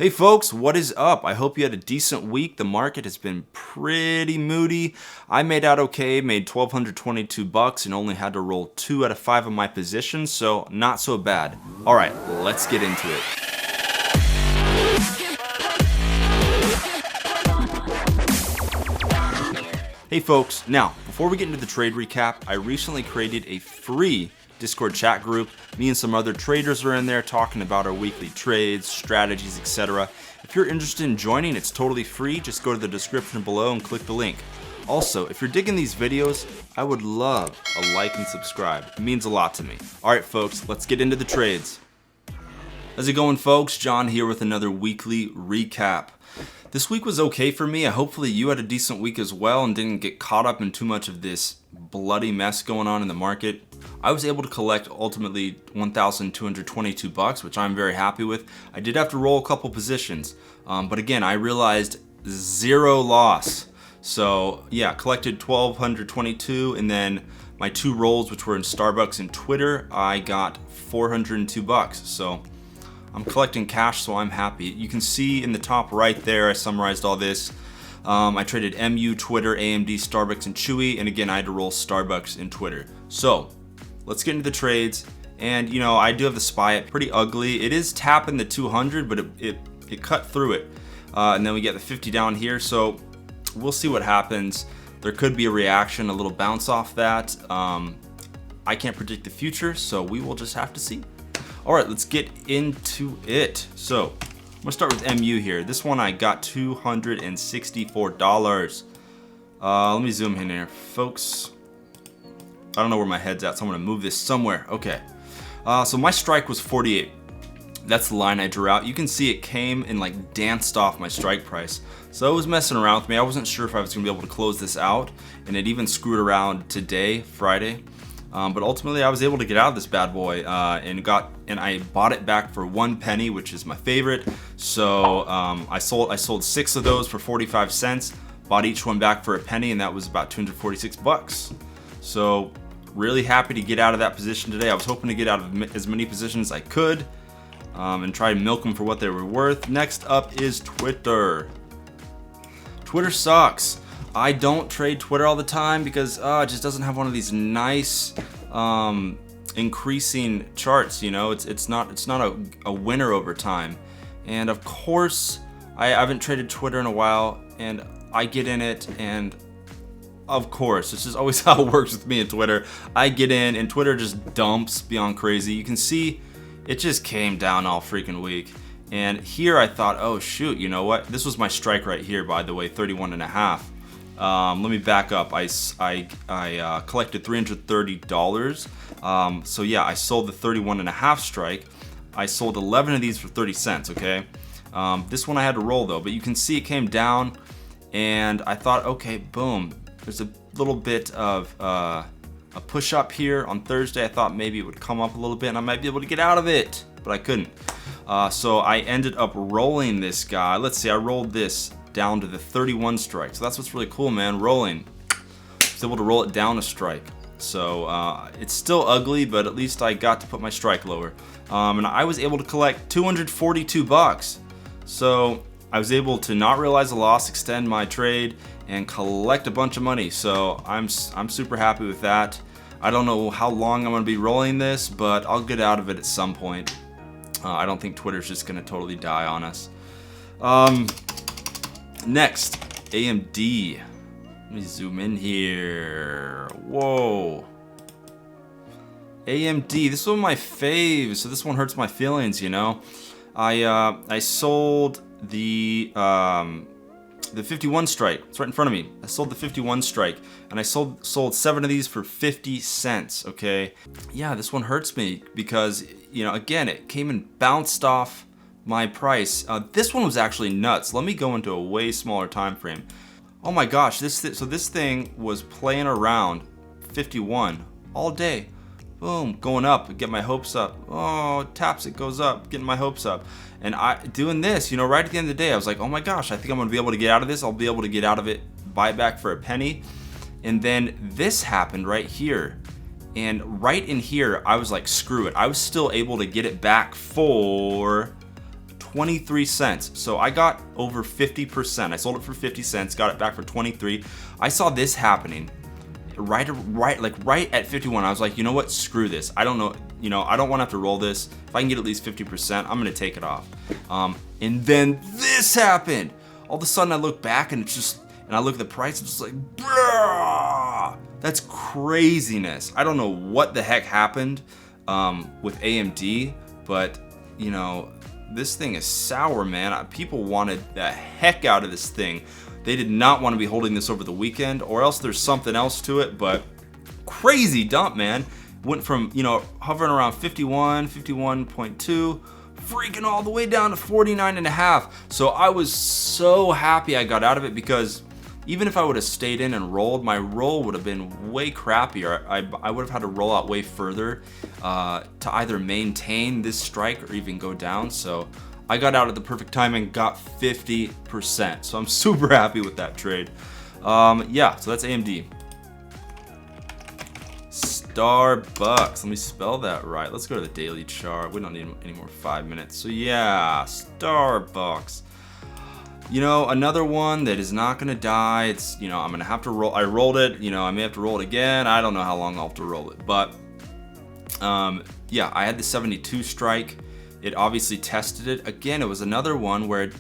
Hey folks, what is up? I hope you had a decent week. The market has been pretty moody. I made out okay, made $1,222 and only had to roll 2 out of 5 of my positions, so not so bad. All right, let's get into it. Hey folks, now before we get into the trade recap, I recently created a free Discord chat group. Me and some other traders are in there talking about our weekly trades, strategies, etc. If you're interested in joining, it's totally free. Just go to the description below and click the link. Also, if you're digging these videos, I would love a like and subscribe. It means a lot to me. All right, folks, let's get into the trades. How's it going, folks? John here with another weekly recap. This week was okay for me. Hopefully you had a decent week as well and didn't get caught up in too much of this bloody mess going on in the market. I was able to collect ultimately $1,222, which I'm very happy with. I did have to roll a couple positions, but again, I realized 0 loss. So yeah, collected $1,222, and then my 2 rolls, which were in Starbucks and Twitter, I got $402. So I'm collecting cash, so I'm happy. You can see in the top right there, I summarized all this. I traded MU, Twitter, AMD, Starbucks, and Chewy, and again, I had to roll Starbucks and Twitter. So let's get into the trades. And you know, I do have the SPY at pretty ugly. It is tapping the 200, but it cut through it. And then we get the 50 down here, so we'll see what happens. There could be a reaction, a little bounce off that. I can't predict the future, so we will just have to see. All right, let's get into it. So I'm gonna start with MU here. This one I got $264. Let me zoom in here, folks. I don't know where my head's at, so I'm gonna move this somewhere. Okay, so my strike was 48. That's the line I drew out. You can see it came and like danced off my strike price. So it was messing around with me. I wasn't sure if I was gonna be able to close this out, and it even screwed around today, Friday. But ultimately I was able to get out of this bad boy and I bought it back for 1 penny, which is my favorite. So I sold 6 of those for 45 cents, bought each one back for a penny, and that was about $246. So really happy to get out of that position today. I was hoping to get out of as many positions as I could and try to milk them for what they were worth. Next up is Twitter. Twitter sucks. I don't trade Twitter all the time because it just doesn't have one of these nice increasing charts. You know, it's not a winner over time. And of course, I haven't traded Twitter in a while, and I get in it, and of course, this is always how it works with me and Twitter. I get in, and Twitter just dumps beyond crazy. You can see it just came down all freaking week. And here I thought, oh shoot, you know what? This was my strike right here, by the way, 31.5. Let me back up. I collected $330. So yeah, I sold the 31.5 strike. I sold 11 of these for 30 cents. Okay. This one I had to roll though, but you can see it came down, and I thought, okay, boom. There's a little bit of a push up here on Thursday. I thought maybe it would come up a little bit and I might be able to get out of it, but I couldn't. So I ended up rolling this guy. Let's see, I rolled this down to the 31 strike. So that's what's really cool, man. Rolling. I was able to roll it down a strike. So it's still ugly, but at least I got to put my strike lower. And I was able to collect $242. So I was able to not realize a loss, extend my trade, and collect a bunch of money. So I'm super happy with that. I don't know how long I'm gonna be rolling this, but I'll get out of it at some point. I don't think Twitter's just gonna totally die on us. Next, AMD. Let me zoom in here. Whoa. AMD, this is one of my faves, so this one hurts my feelings, you know. I sold the 51 strike. It's right in front of me. I sold the 51 strike, and I sold 7 of these for 50 cents, okay? Yeah, this one hurts me because, you know, again, it came and bounced off my price. This one was actually nuts. Let me go into a way smaller time frame. Oh my gosh, so this thing was playing around 51 all day. Boom, going up, get my hopes up. Oh, it taps, it goes up, getting my hopes up. And doing this, you know, right at the end of the day, I was like, oh my gosh, I think I'm gonna be able to get out of this. I'll be able to get out of it, buy it back for a penny. And then this happened right here. And right in here, I was like, screw it. I was still able to get it back for 23 cents. So I got over 50%. I sold it for 50 cents, got it back for 23. I saw this happening right at 51. I was like, you know what? Screw this. I don't know. I don't want to have to roll this. If I can get at least 50%, I'm gonna take it off. And then this happened. All of a sudden, I look back and I look at the price. It's just like, bruh, that's craziness. I don't know what the heck happened with AMD, but this thing is sour, man. People wanted the heck out of this thing. They did not want to be holding this over the weekend, or else there's something else to it, but crazy dump, man. Went from, hovering around 51, 51.2, freaking all the way down to 49.5. So I was so happy I got out of it, because even if I would have stayed in and rolled, my roll would have been way crappier. I would have had to roll out way further to either maintain this strike or even go down. So I got out at the perfect time and got 50%. So I'm super happy with that trade. Yeah, so that's AMD. Starbucks. Let me spell that right. Let's go to the daily chart. We don't need any more 5 minutes. So yeah, Starbucks. Another one that is not gonna die. It's, I'm gonna have to roll. I rolled it. I may have to roll it again. I don't know how long I'll have to roll it. But yeah, I had the 72 strike. It obviously tested it. Again, it was another one where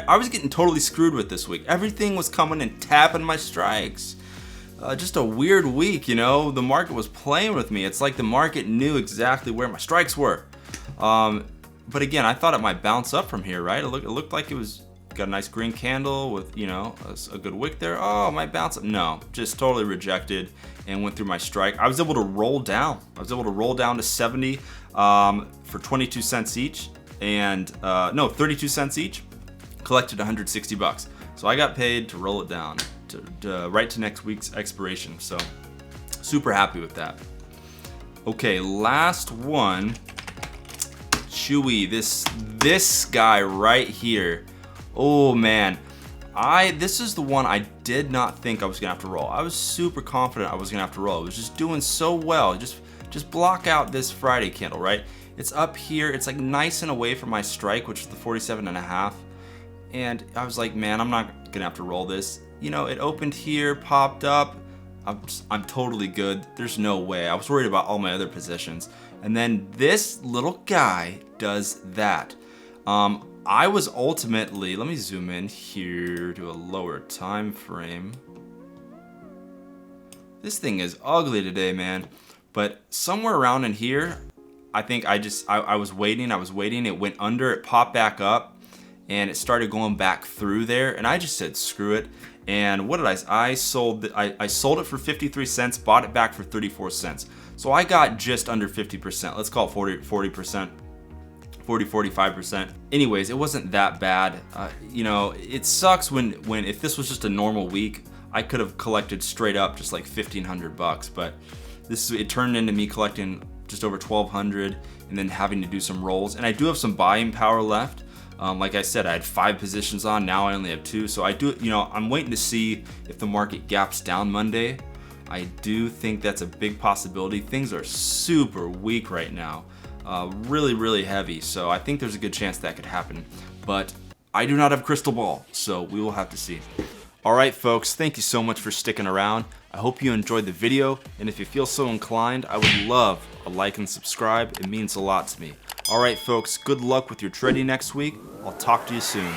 I was getting totally screwed with this week. Everything was coming and tapping my strikes. Just a weird week, The market was playing with me. It's like the market knew exactly where my strikes were. But again, I thought it might bounce up from here, right? It looked like it was got a nice green candle with, a good wick there. Oh, it might bounce up. No, just totally rejected and went through my strike. I was able to roll down. I was able to roll down to 70 for 22 cents each, and no, 32 cents each. Collected 160 bucks. So I got paid to roll it down to right to next week's expiration. So super happy with that. Okay, last one. Chewy, this guy right here. Oh man, this is the one I did not think I was gonna have to roll. I was super confident I was gonna have to roll. It was just doing so well. Just block out this Friday candle, right? It's up here. It's like nice and away from my strike, which is the 47.5. And I was like, man, I'm not gonna have to roll this. It opened here, popped up. I'm totally good. There's no way. I was worried about all my other positions. And then this little guy does that. I was ultimately, let me zoom in here to a lower time frame. This thing is ugly today, man. But somewhere around in here, I think I was waiting. It went under, it popped back up, and it started going back through there. And I just said, screw it. And what did I sold it for 53 cents, bought it back for 34 cents. So I got just under 50%. Let's call it 40%. 45%. Anyways, it wasn't that bad. It sucks when if this was just a normal week, I could have collected straight up just like 1,500 bucks, but it turned into me collecting just over 1,200 and then having to do some rolls. And I do have some buying power left. Like I said, I had 5 positions on, now I only have 2. So I'm waiting to see if the market gaps down Monday. I do think that's a big possibility. Things are super weak right now. Really, really heavy. So I think there's a good chance that could happen. But I do not have a crystal ball, so we will have to see. All right, folks, thank you so much for sticking around. I hope you enjoyed the video, and if you feel so inclined, I would love a like and subscribe. It means a lot to me. All right, folks, good luck with your trading next week. I'll talk to you soon.